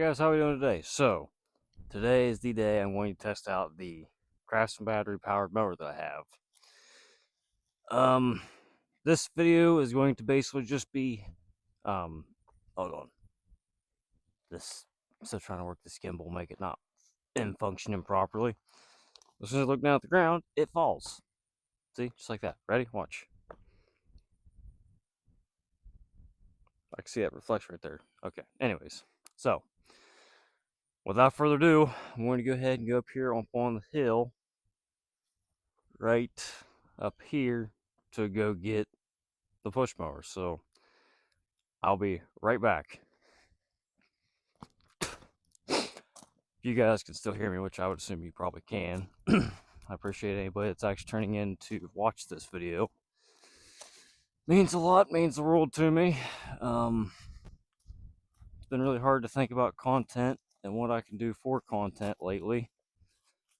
guys, how are we doing today? So, today is the day I'm going to test out the CRAFTSMAN battery powered mower that I have. This video is going to basically just be, hold on. I'm still trying to work this gimbal, make it not functioning properly. As soon as I look down at the ground, it falls. See, just like that. Ready? Watch. I can see that reflection right there. Okay, anyways, so without further ado, I'm going to go ahead and go up here on the hill right up here to go get the push mower. So I'll be right back. If you guys can still hear me, which I would assume you probably can, I appreciate anybody that's actually turning in to watch this video. Means a lot, means the world to me. It's been really hard to think about content and what I can do for content lately,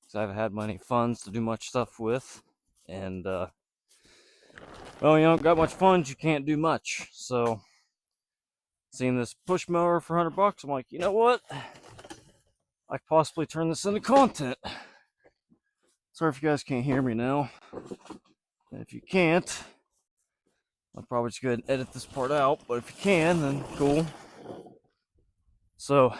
because I haven't had many funds to do much stuff with, and well, you don't got much funds, you can't do much. So seeing this push mower for $100, I'm like, you know what, I could possibly turn this into content. Sorry if you guys can't hear me now, and if you can't, I'll probably just go ahead and edit this part out, but if you can, then cool. So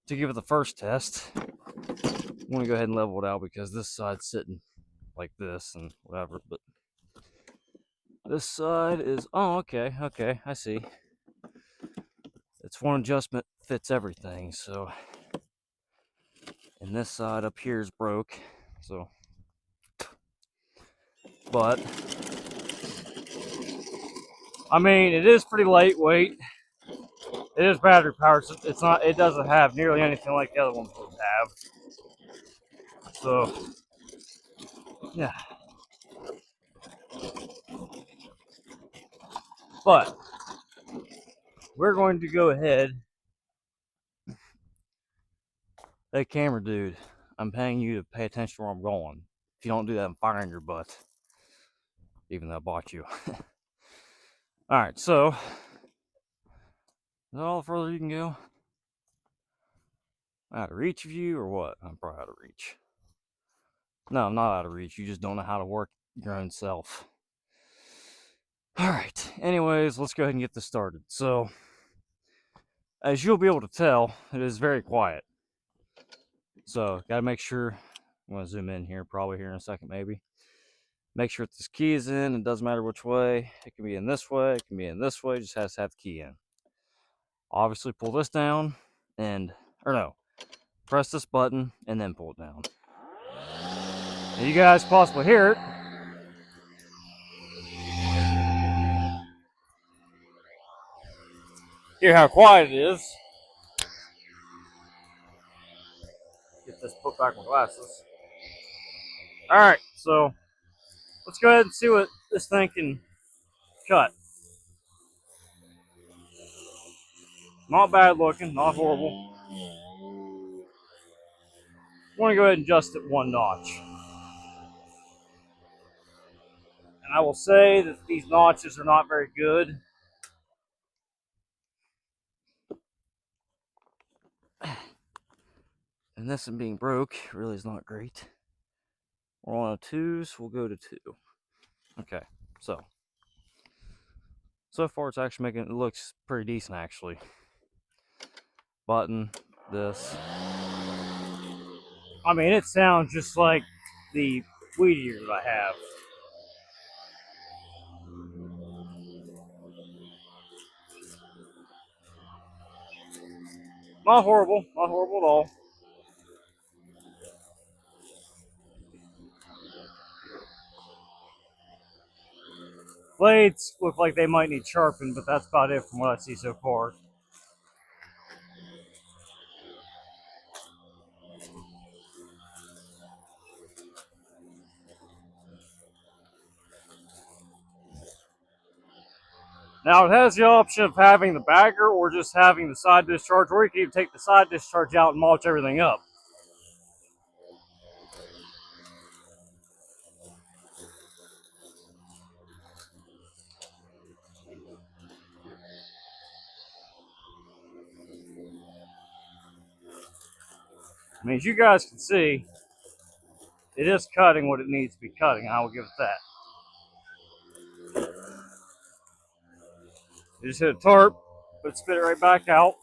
to give it the first test, I'm going to go ahead and level it out, because this side's sitting like this and whatever, but this side is, oh, okay, I see. It's one adjustment fits everything. So, and this side up here is broke, so, but I mean, it is pretty lightweight. It is battery powered, so it's not, it doesn't have nearly anything like the other ones would have. So yeah, but we're going to go ahead. Hey, camera dude, I'm paying you to pay attention to where I'm going. If you don't do that, I'm firing your butt, even though I bought you. All right, so is that all further you can go? Out of reach of you, or what? I'm probably out of reach. No, I'm not out of reach. You just don't know how to work your own self. All right. Anyways, let's go ahead and get this started. So, as you'll be able to tell, it is very quiet. So, got to make sure. I'm going to zoom in here, probably here in a second, maybe. Make sure that this key is in. It doesn't matter which way. It can be in this way. It can be in this way. It just has to have the key in. Obviously, pull this down and, or no, press this button and then pull it down. And you guys possibly hear it. Hear how quiet it is. Get this put back my glasses. Alright, so let's go ahead and see what this thing can cut. Not bad looking, not horrible. I want to go ahead and adjust it one notch. And I will say that these notches are not very good. And this one being broke really is not great. We're on a 2, so we'll go to 2. Okay, so far it's actually making it looks pretty decent actually. Button, this. I mean, it sounds just like the weed eater that I have. Not horrible at all. Blades look like they might need sharpened, but that's about it from what I see so far. Now it has the option of having the bagger or just having the side discharge, or you can even take the side discharge out and mulch everything up. I mean, as you guys can see, it is cutting what it needs to be cutting. I will give it that. You just hit a tarp, but spit it right back out.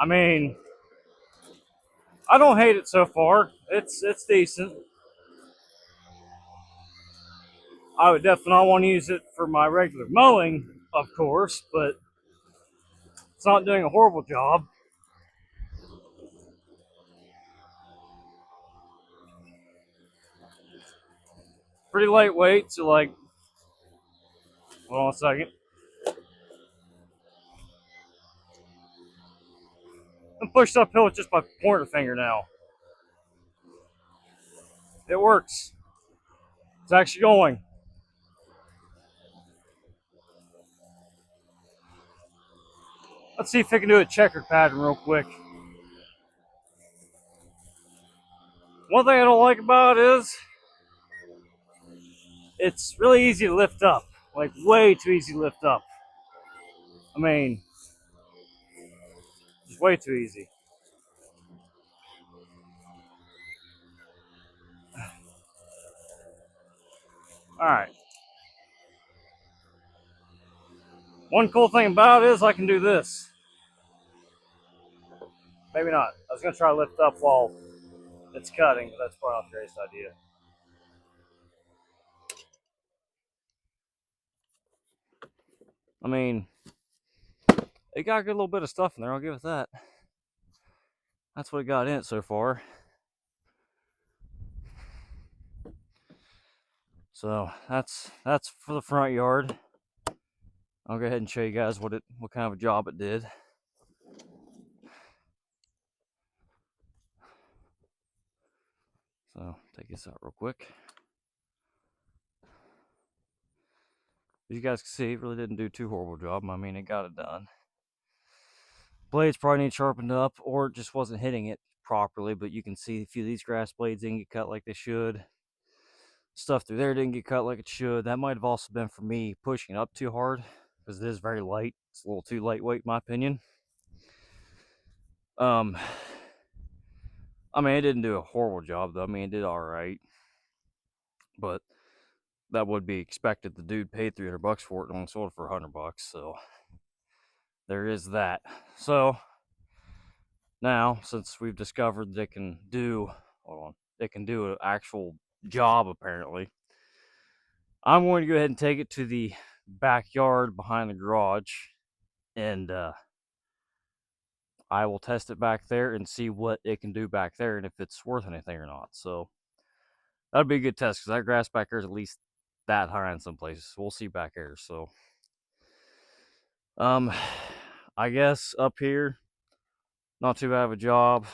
I mean, I don't hate it so far. It's decent. I would definitely not want to use it for my regular mowing, of course, but it's not doing a horrible job. Pretty lightweight, so like, hold on a second. I'm pushed uphill with just my pointer finger now. It works. It's actually going. Let's see if I can do a checkered pattern real quick. One thing I don't like about it is it's really easy to lift up. Like, way too easy to lift up. I mean, it's way too easy. Alright. One cool thing about it is I can do this. Maybe not. I was going to try to lift up while it's cutting, but that's probably not the greatest idea. I mean, it got a good little bit of stuff in there, I'll give it that. That's what it got in it so far. So that's for the front yard. I'll go ahead and show you guys what kind of a job it did. So take this out real quick. As you guys can see, it really didn't do too horrible job. I mean, it got it done. Blades probably need sharpened up, or it just wasn't hitting it properly, but you can see a few of these grass blades didn't get cut like they should. Stuff through there didn't get cut like it should. That might have also been for me pushing it up too hard, because it is very light. It's a little too lightweight in my opinion. I mean, it didn't do a horrible job though. I mean, it did all right, but that would be expected. The dude paid $300 for it and only sold it for $100, so there is that. So now, since we've discovered they can do, they can do an actual job apparently, I'm going to go ahead and take it to the backyard behind the garage, and I will test it back there and see what it can do back there and if it's worth anything or not. So that'll be a good test, because that grass back there is at least that high in some places. We'll see back there. So I guess up here, not too bad of a job.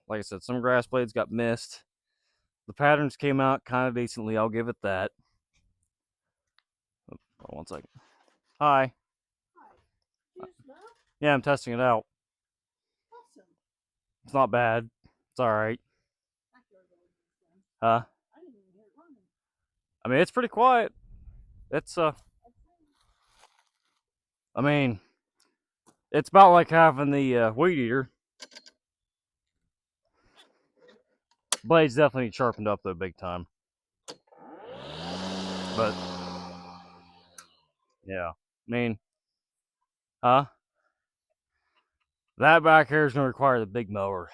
Like I said, some grass blades got missed. The patterns came out kind of decently, I'll give it that. Oh, hold on 1 second. Hi. Yeah, I'm testing it out. Awesome. It's not bad. It's alright. Huh? I mean, it's pretty quiet. It's I mean, it's about like having the weed eater. Blades definitely sharpened up though, big time. But yeah, I mean, huh? That back here is going to require the big mower,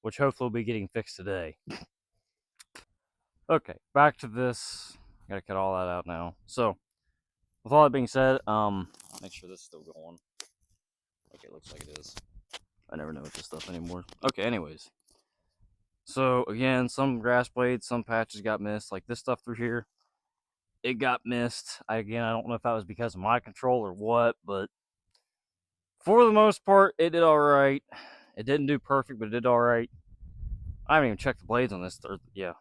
which hopefully will be getting fixed today. Okay, back to this. Gotta cut all that out now. So, with all that being said, make sure this is still going. Okay, looks like it is. I never know with this stuff anymore. Okay, anyways. So, again, some grass blades, some patches got missed. Like this stuff through here, it got missed. I don't know if that was because of my control or what, but for the most part, it did alright. It didn't do perfect, but it did alright. I haven't even checked the blades on this. Yeah.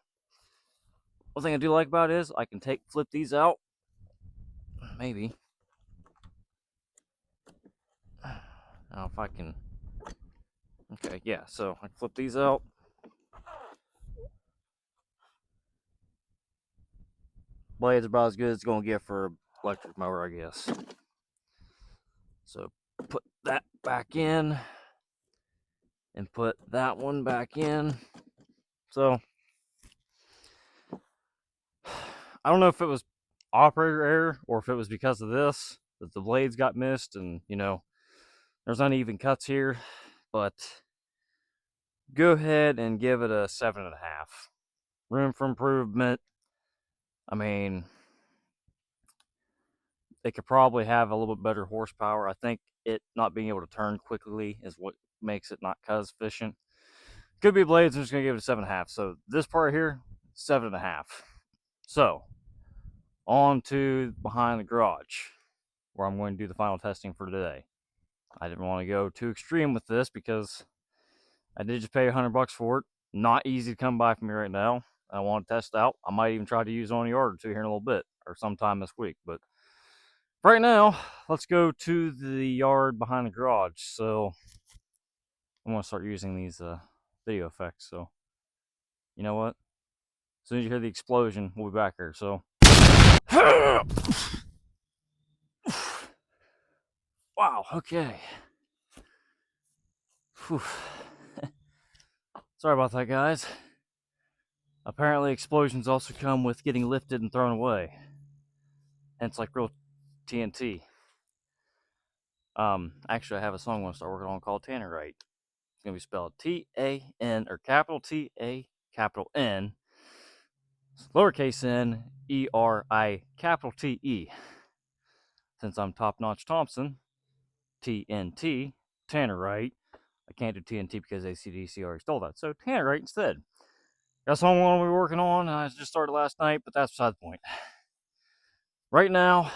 One thing I do like about it is I can flip these out. Maybe. Now if I can, Okay, yeah, so I flip these out. Blade's about as good as it's gonna get for an electric mower, I guess. So put that back in and put that one back in. So I don't know if it was operator error or if it was because of this that the blades got missed and there's uneven cuts here, but go ahead and give it a 7.5. Room for improvement. I mean, it could probably have a little bit better horsepower. I think it not being able to turn quickly is what makes it not as efficient. Could be blades. I'm just gonna give it a 7.5. So this part here, 7.5. So on to behind the garage, where I'm going to do the final testing for today. I didn't want to go too extreme with this because I did just pay $100 for it. Not easy to come by for me right now. I want to test out. I might even try to use it on a yard or two here in a little bit or sometime this week. But right now, let's go to the yard behind the garage. So I'm going to start using these video effects. So you know what? As soon as you hear the explosion, we'll be back here. So wow, okay. Whew. Sorry about that, guys. Apparently, explosions also come with getting lifted and thrown away. Hence, like real TNT. Actually, I have a song I want to start working on called Tannerite. It's gonna be spelled T-A-N or capital T-A, capital N, lowercase n, E-R-I, capital T-E. Since I'm Top Notch Thompson, T-N-T, Tannerite. I can't do TNT because AC/DC already stole that, so Tannerite instead. Got something I'm gonna be working on. I just started last night, but that's beside the point. Right now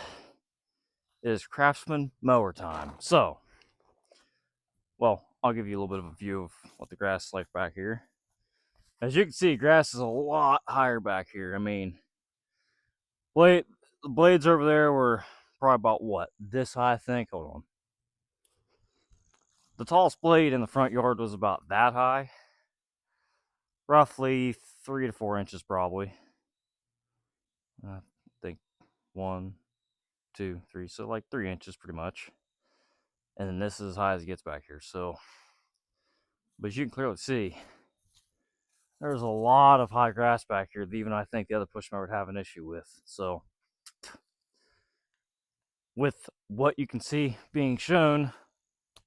is CRAFTSMAN mower time. So, well, I'll give you a little bit of a view of what the grass is like back here. As you can see, grass is a lot higher back here. I mean, the blades over there were probably about what? This high, I think. Hold on. The tallest blade in the front yard was about that high. Roughly 3 to 4 inches, probably. I think 1, 2, 3. So like 3 inches, pretty much. And then this is as high as it gets back here. So, but as you can clearly see, there's a lot of high grass back here that even I think the other push mower would have an issue with. So, with what you can see being shown,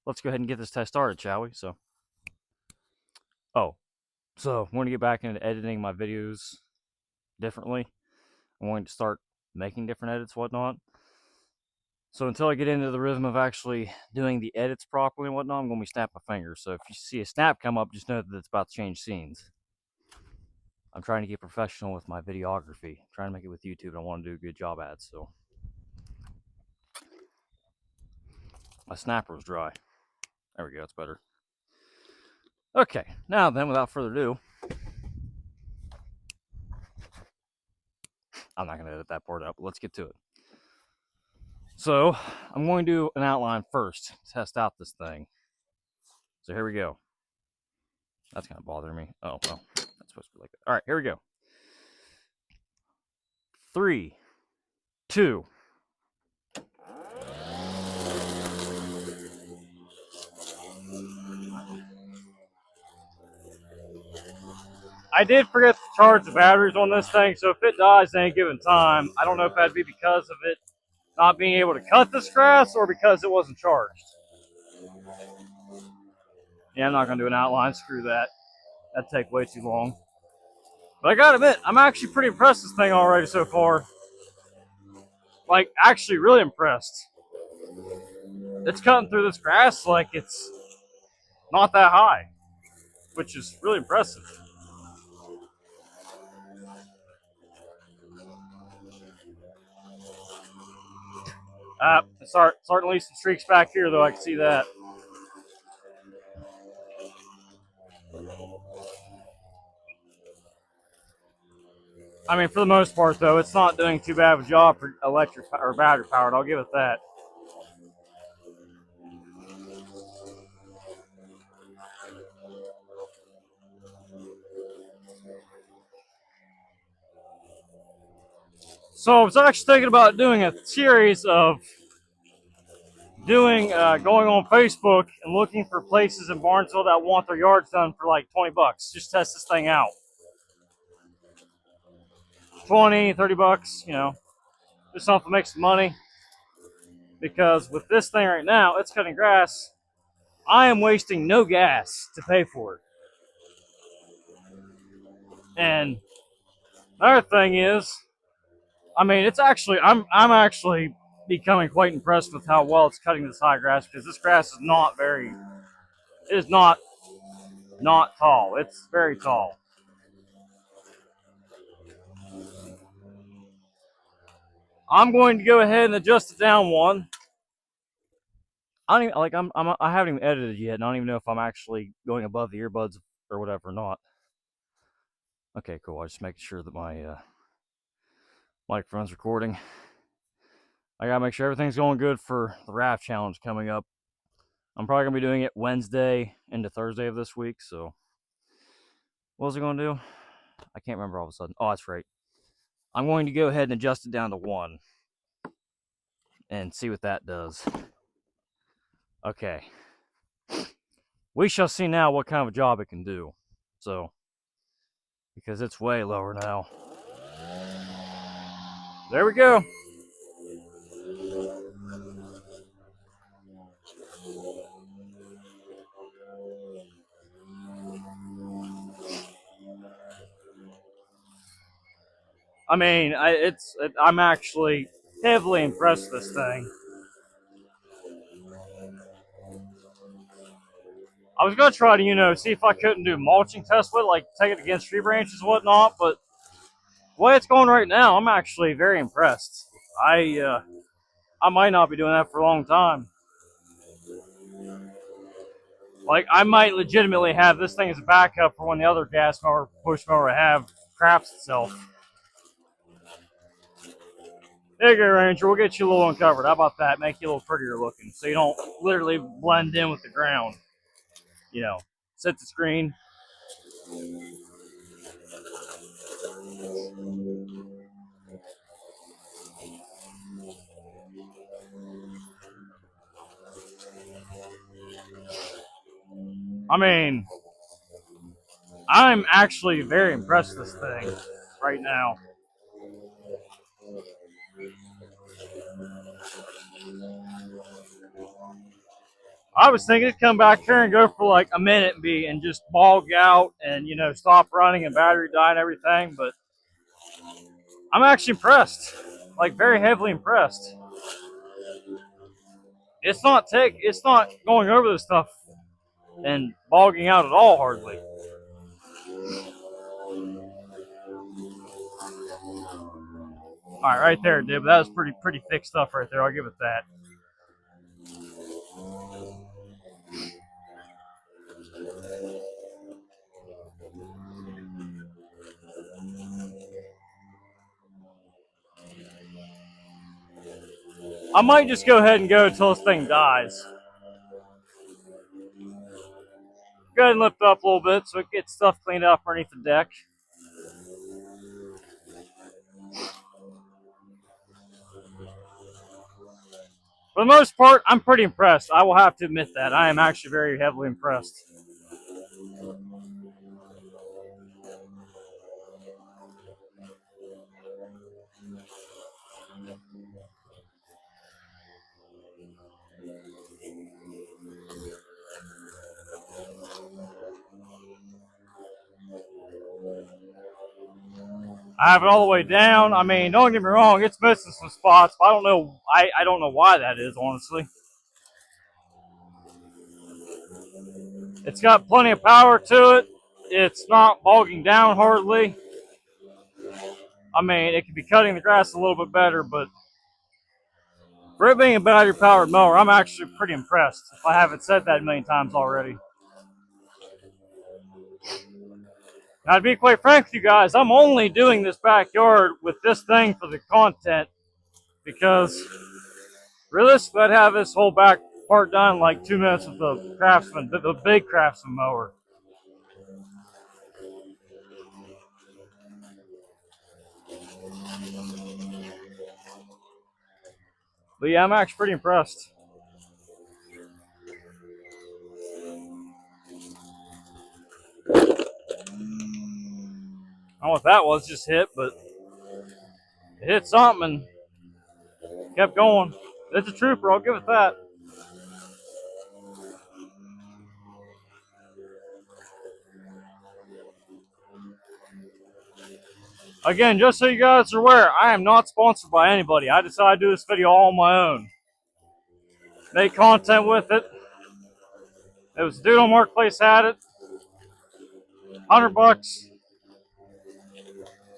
let's go ahead and get this test started, shall we? So I'm going to get back into editing my videos differently. I'm going to start making different edits, whatnot. So until I get into the rhythm of actually doing the edits properly and whatnot, I'm going to be snapping my fingers. So if you see a snap come up, just know that it's about to change scenes. I'm trying to get professional with my videography. I'm trying to make it with YouTube, and I want to do a good job at it. So my snapper was dry. There we go, it's better. Okay, now then, without further ado, I'm not going to edit that part out, but let's get to it. So, I'm going to do an outline first, test out this thing. So here we go. That's kind of bothering me. Oh, well, that's supposed to be like that. All right, here we go. 3, 2. I did forget to charge the batteries on this thing, so if it dies at any given time, I don't know if that'd be because of it not being able to cut this grass or because it wasn't charged. Yeah, I'm not going to do an outline. Screw that. That'd take way too long. But I gotta admit, I'm actually pretty impressed with this thing already so far. Like, actually really impressed. It's cutting through this grass like it's not that high, which is really impressive. Starting to leave some streaks back here, though. I can see that. I mean, for the most part, though, it's not doing too bad of a job for electric or battery powered. I'll give it that. So I was actually thinking about doing a series of going on Facebook and looking for places in Barnesville that want their yards done for like 20 bucks. Just test this thing out. 20, 30 bucks, you know, just something to make some money. Because with this thing right now, it's cutting grass. I am wasting no gas to pay for it. And another thing is, I mean, it's actually, I'm actually becoming quite impressed with how well it's cutting this high grass, because this grass is not very, it is not tall. It's very tall. I'm going to go ahead and adjust it down one. I don't even, like, I haven't even edited yet, and I don't even know if I'm actually going above the earbuds or whatever or not. Okay, cool. I just making sure that my microphone's recording. I gotta make sure everything's going good for the raft challenge coming up. I'm probably gonna be doing it Wednesday into Thursday of this week. So, what was I gonna do? I can't remember all of a sudden. Oh, that's right. I'm going to go ahead and adjust it down to 1 and see what that does. Okay. We shall see now what kind of a job it can do. So, because it's way lower now. There we go. I mean, I'm actually heavily impressed with this thing. I was gonna try to, see if I couldn't do mulching tests with it, like take it against tree branches and whatnot, but the way it's going right now, I'm actually very impressed. I might not be doing that for a long time. Like, I might legitimately have this thing as a backup for when the other gas mower, push mower I have crafts itself. There you go, Ranger. We'll get you a little uncovered. How about that? Make you a little prettier looking, so you don't literally blend in with the ground. Set the screen. I mean, I'm actually very impressed with this thing right now. I was thinking it'd come back here and go for like a minute and just bog out and stop running and battery die and everything, but I'm actually impressed, like very heavily impressed. It's not going over this stuff and bogging out at all, hardly. All right, right there, dude. That was pretty thick stuff right there. I'll give it that. I might just go ahead and go until this thing dies. Go ahead and lift up a little bit so it gets stuff cleaned up underneath the deck. For the most part, I'm pretty impressed. I will have to admit that. I am actually very heavily impressed. I have it all the way down. I mean, don't get me wrong, it's missing some spots, but I don't know. I don't know why that is, honestly. It's got plenty of power to it. It's not bogging down hardly. I mean, it could be cutting the grass a little bit better, but for it being a battery-powered mower, I'm actually pretty impressed, if I haven't said that a million times already. Now, to be quite frank with you guys, I'm only doing this backyard with this thing for the content, because realistically, I'd have this whole back part done in like 2 minutes with the CRAFTSMAN, the big CRAFTSMAN mower. But yeah, I'm actually pretty impressed. I don't know what that was just hit, but it hit something and kept going. It's a trooper, I'll give it that. Again, just so you guys are aware, I am not sponsored by anybody. I decided to do this video all on my own. Make content with it. It was a dude on Marketplace had it. $100.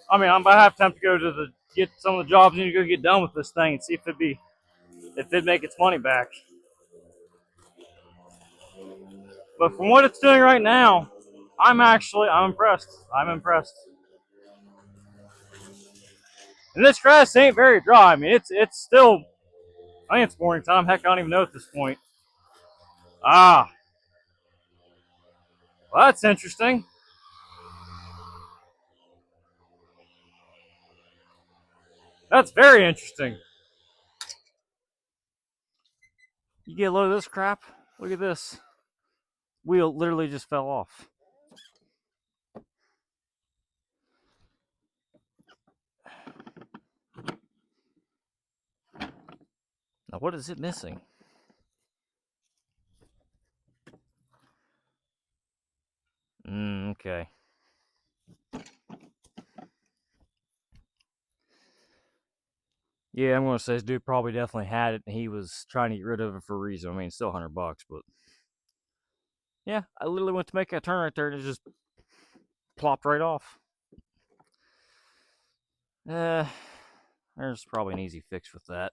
I mean, I'm about half time to go to get some of the jobs I need to go get done with this thing and see if it'd make its money back. But from what it's doing right now, I'm impressed. I'm impressed. And this grass ain't very dry. I mean, it's still, I think it's morning time. Heck, I don't even know at this point. Ah, well, that's interesting. That's very interesting. You get a load of this crap? Look at this. Wheel literally just fell off. Now, what is it missing? Okay. Yeah, I'm going to say this dude probably definitely had it, and he was trying to get rid of it for a reason. I mean, it's still $100, but yeah, I literally went to make that turn right there, and it just plopped right off. There's probably an easy fix with that.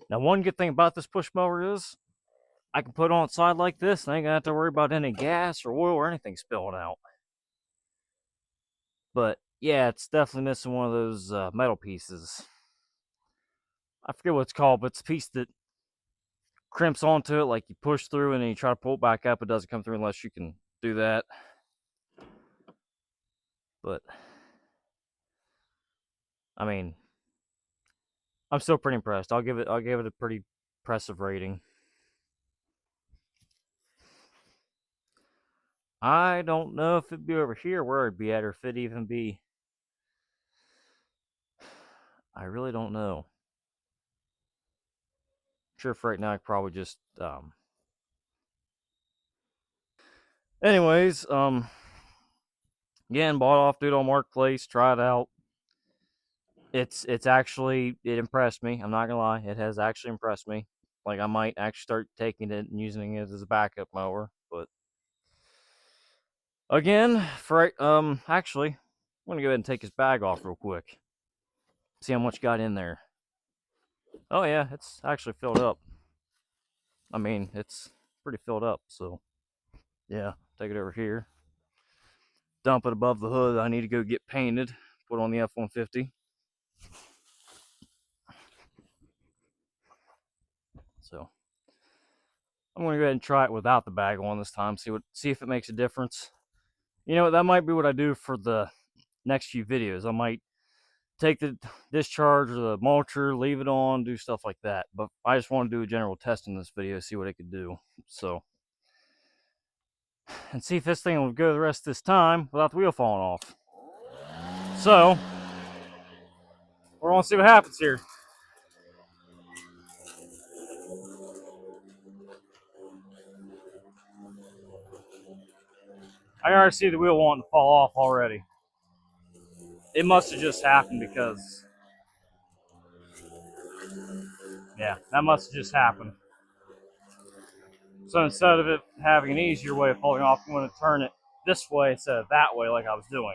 Now, one good thing about this push mower is I can put it on its side like this, and I ain't gonna have to worry about any gas or oil or anything spilling out. But yeah, it's definitely missing one of those metal pieces. I forget what it's called, but it's a piece that crimps onto it, like you push through and then you try to pull it back up. It doesn't come through unless you can do that. But I mean, I'm still pretty impressed. I'll give it a pretty impressive rating. I don't know if it'd be over here where it'd be at, or if it'd even be. I really don't know. I'm sure for right now I could probably just anyways, again, bought off dude on Marketplace, try it out. It's actually, it impressed me. I'm not gonna lie, it has actually impressed me. Like, I might actually start taking it and using it as a backup mower. But again, for actually, I'm gonna go ahead and take his bag off real quick. See how much got in there. Oh yeah, it's actually filled up. I mean, it's pretty filled up. So yeah, take it over here. Dump it above the hood. I need to go get painted. Put on the F-150. So I'm gonna go ahead and try it without the bag on this time. See if it makes a difference. You know, that might be what I do for the next few videos. I might take the discharge or the mulcher, leave it on, do stuff like that. But I just want to do a general test in this video, see what it could do. So, and see if this thing will go the rest of this time without the wheel falling off. So, we're gonna see what happens here. I already see the wheel wanting to fall off already. It must have just happened because, yeah, that must have just happened. So instead of it having an easier way of falling off, I'm going to turn it this way instead of that way like I was doing.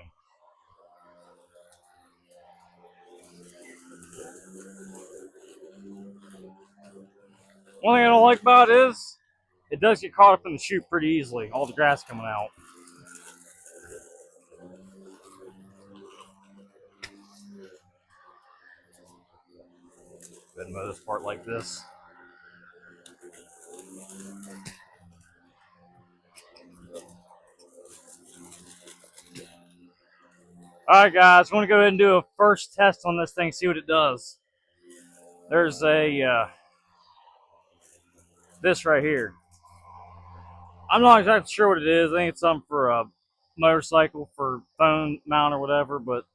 One thing I don't like about it is it does get caught up in the chute pretty easily, all the grass coming out. Go ahead and mow this part like this. Alright guys, I want to go ahead and do a first test on this thing, see what it does. there's a this right here. I'm not exactly sure what it is. I think it's something for a motorcycle for phone mount or whatever, but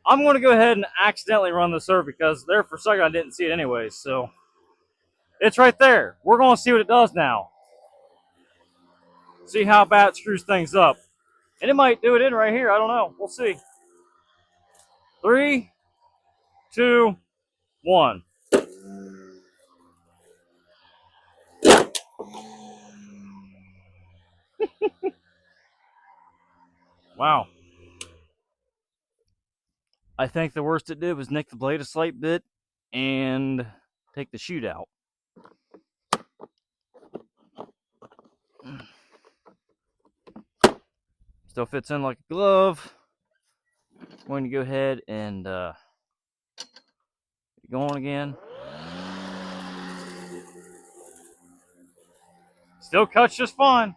I'm going to go ahead and accidentally run this over because there for a second I didn't see it anyways. So it's right there. We're going to see what it does now. See how bad it screws things up. And it might do it in right here. I don't know. We'll see. 3, 2, 1. Wow. I think the worst it did was nick the blade a slight bit and take the chute out. Still fits in like a glove. I'm going to go ahead and get going again. Still cuts just fine.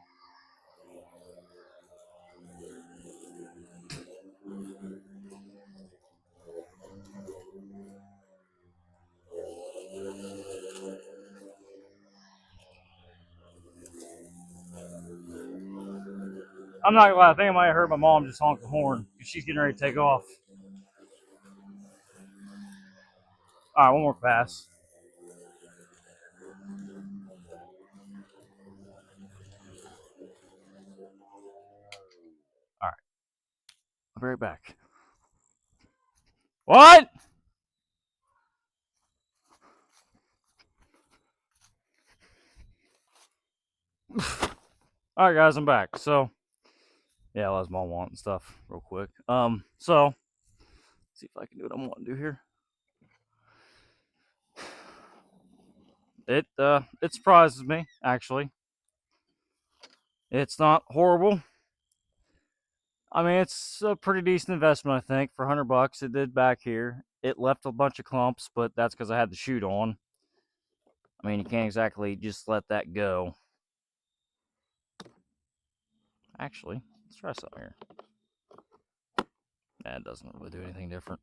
I'm not gonna lie, I think I might have heard my mom just honk the horn because she's getting ready to take off. All right, one more pass. All right, I'll be right back. What? All right, guys, I'm back. So, yeah, let's mom want and stuff real quick. So let's see if I can do what I want to do here. It surprises me actually. It's not horrible. I mean, it's a pretty decent investment, I think, for $100. It did back here. It left a bunch of clumps, but that's because I had the chute on. I mean, you can't exactly just let that go. Actually, let's try something here. That doesn't really do anything different.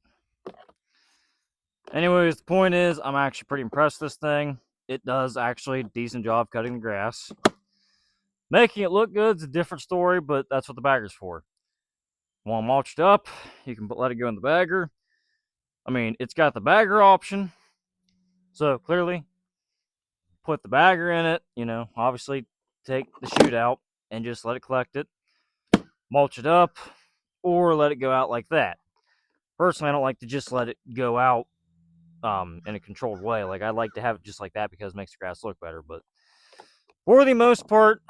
Anyways, the point is, I'm actually pretty impressed with this thing. It does actually a decent job cutting the grass. Making it look good is a different story, but that's what the bagger's for. Want mulched up, you can let it go in the bagger. I mean, it's got the bagger option. So clearly, put the bagger in it, obviously take the chute out and just let it collect it. Mulch it up, or let it go out like that. Personally, I don't like to just let it go out in a controlled way. Like, I like to have it just like that because it makes the grass look better. But for the most part,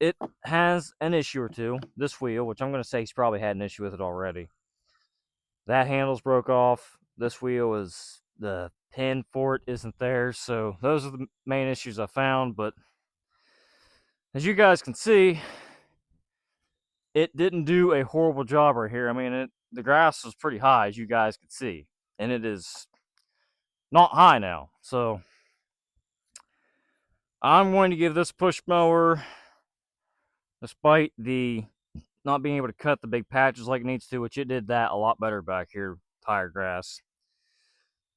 it has an issue or two. This wheel, which I'm going to say he's probably had an issue with it already. That handle's broke off. This wheel is, the pin for it isn't there. So those are the main issues I found. But as you guys can see, it didn't do a horrible job right here. I mean, the grass was pretty high, as you guys can see. And it is not high now. So I'm going to give this push mower, despite the not being able to cut the big patches like it needs to, which it did that a lot better back here, higher grass.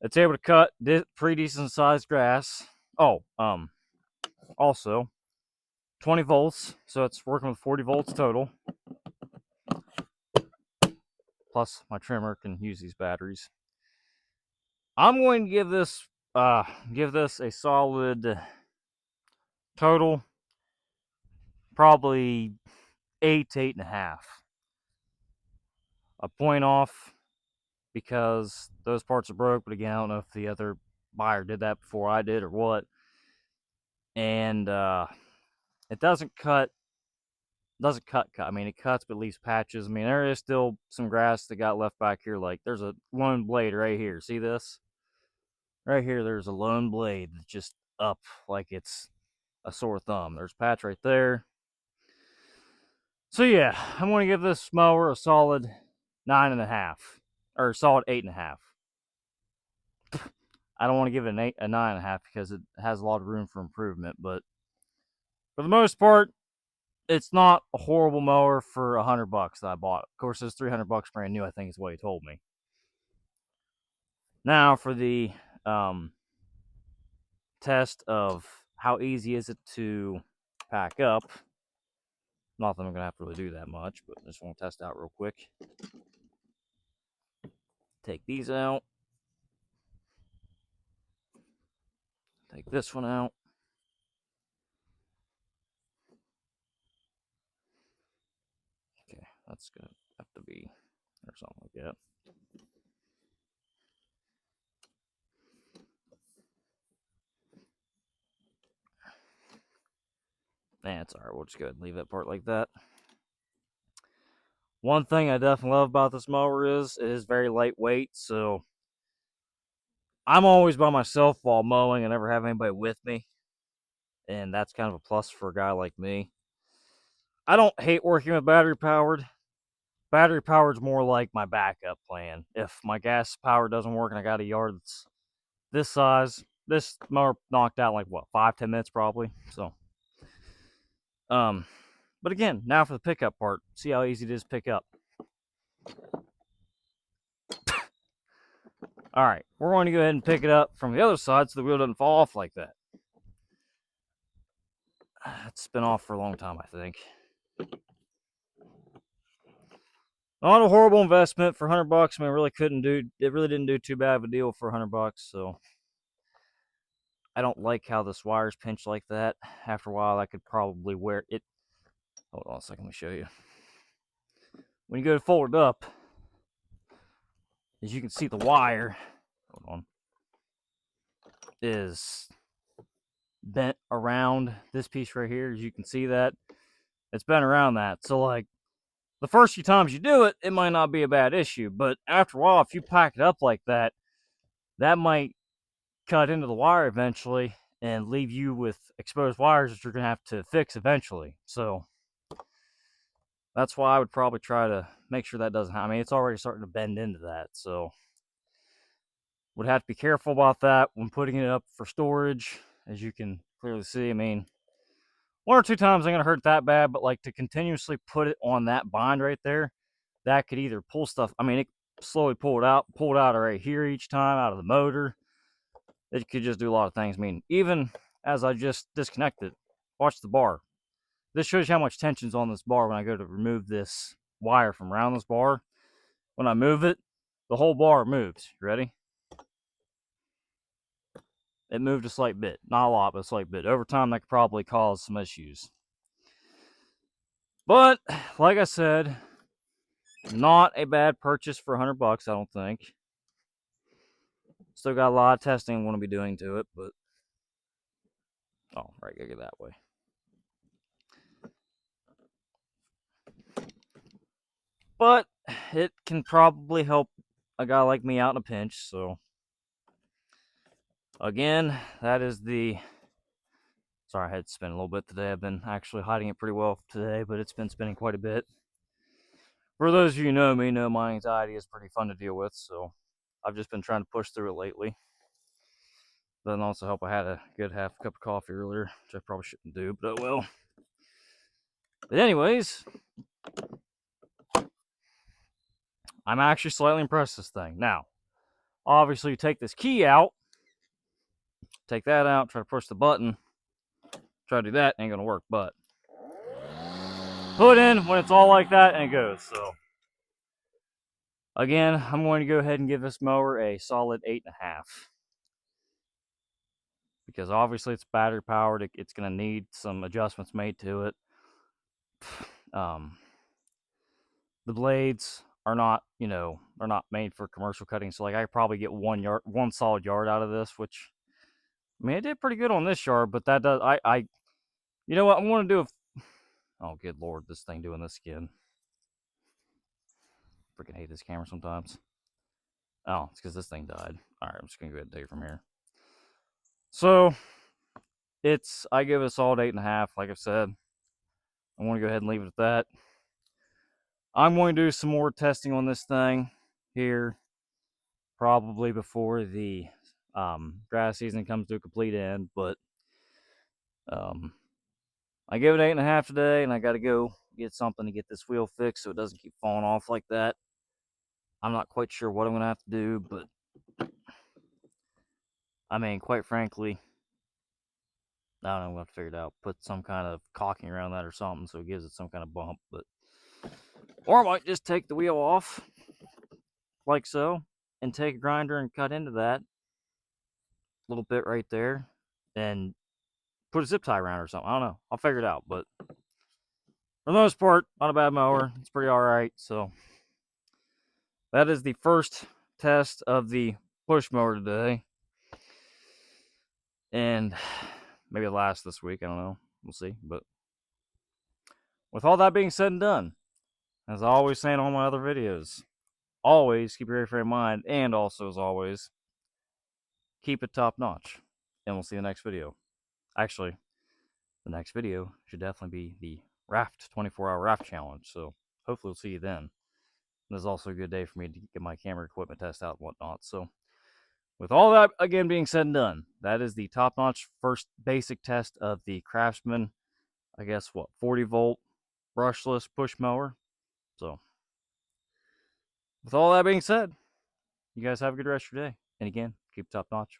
It's able to cut pretty decent sized grass. Oh, also 20 volts, so it's working with 40 volts total. Plus, my trimmer can use these batteries. I'm going to give this a solid total, probably 8 to 8.5. A point off because those parts are broke, but again, I don't know if the other buyer did that before I did or what. And it doesn't cut. I mean, it cuts but leaves patches. I mean, there is still some grass that got left back here. Like, there's a lone blade right here. See this? Right here, there's a lone blade that's just up like it's a sore thumb. There's a patch right there. So yeah, I'm going to give this mower a solid 9.5, or solid 8.5. I don't want to give it a 9.5 because it has a lot of room for improvement. But for the most part, it's not a horrible mower for $100 that I bought. Of course, it's $300 brand new, I think is what he told me. Now for the test of how easy is it to pack up. Not that I'm going to have to really do that much, but I just want to test out real quick. Take these out. Take this one out. Okay, that's going to have to be, or something like that. Nah, it's alright, we'll just go ahead and leave that part like that. One thing I definitely love about this mower is it is very lightweight, so I'm always by myself while mowing. I never have anybody with me, and that's kind of a plus for a guy like me. I don't hate working with battery powered. Battery powered is more like my backup plan. If my gas power doesn't work and I got a yard that's this size, this mower knocked out in like what, 5-10 minutes probably. So, but again, now for the pickup part. See how easy it is to pick up. All right, we're going to go ahead and pick it up from the other side so the wheel doesn't fall off like that. It's been off for a long time, I think. Not a horrible investment for $100. I mean, it really didn't do too bad of a deal for $100. So I don't like how this wire's pinched like that. After a while, I could probably wear it. Hold on a second, let me show you. When you go to fold it up, as you can see, the wire, hold on, is bent around this piece right here. As you can see that, it's bent around that. So like, the first few times you do it, it might not be a bad issue. But after a while, if you pack it up like that, that might cut into the wire eventually and leave you with exposed wires that you're going to have to fix eventually. So that's why I would probably try to make sure that doesn't happen. I mean, it's already starting to bend into that. So would have to be careful about that when putting it up for storage. As you can clearly see, I mean, 1 or 2 times I'm going to hurt that bad, but like to continuously put it on that bind right there, that could either pull stuff. I mean, it slowly pulled out right here each time out of the motor. It could just do a lot of things. I mean, even as I just disconnected, watch the bar. This shows you how much tension's on this bar when I go to remove this wire from around this bar. When I move it, the whole bar moves. You ready? It moved a slight bit. Not a lot, but a slight bit. Over time, that could probably cause some issues. But, like I said, not a bad purchase for $100, I don't think. Still got a lot of testing I want to be doing to it, but... Oh, right, gotta go that way. But it can probably help a guy like me out in a pinch, so... Again, that is the... Sorry, I had to spin a little bit today. I've been actually hiding it pretty well today, but it's been spinning quite a bit. For those of you who know me, know my anxiety is pretty fun to deal with, so I've just been trying to push through it lately. Doesn't also help I had a good half cup of coffee earlier, which I probably shouldn't do, but oh well. But anyways, I'm actually slightly impressed with this thing. Now, obviously you take this key out, take that out, try to push the button, try to do that, ain't gonna work, but put in when it's all like that and it goes. So again, I'm going to go ahead and give this mower a solid 8.5. Because obviously it's battery powered, it's going to need some adjustments made to it. The blades are not, they're not made for commercial cutting. So like I probably get one solid yard out of this, which I mean, it did pretty good on this yard, but that does, you know what, I'm going to do oh, good Lord, this thing doing this again. Freaking hate this camera sometimes. Oh, it's because this thing died. All right, I'm just going to go ahead and take it from here. So, I give it a solid 8.5, like I said. I want to go ahead and leave it at that. I'm going to do some more testing on this thing here, probably before the grass season comes to a complete end, but I give it 8.5 today, and I got to go get something to get this wheel fixed so it doesn't keep falling off like that. I'm not quite sure what I'm going to have to do, but I mean, quite frankly, I don't know, I'm gonna have to figure it out. Put some kind of caulking around that or something so it gives it some kind of bump. But or I might just take the wheel off, like so, and take a grinder and cut into that little bit right there, and put a zip tie around it or something. I don't know. I'll figure it out. But for the most part, not a bad mower. It's pretty all right. So that is the first test of the push mower today, and maybe the last this week. I don't know. We'll see. But with all that being said and done, as I always say in all my other videos, always keep your frame in mind, and also, as always, keep it top notch. And we'll see you in the next video. Actually, the next video should definitely be the raft 24-hour raft challenge. So hopefully we'll see you then. This is also a good day for me to get my camera equipment test out and whatnot. So with all that again being said and done, that is the top-notch first basic test of the CRAFTSMAN, I guess, 40-volt brushless push mower. So with all that being said, you guys have a good rest of your day. And again, keep top-notch.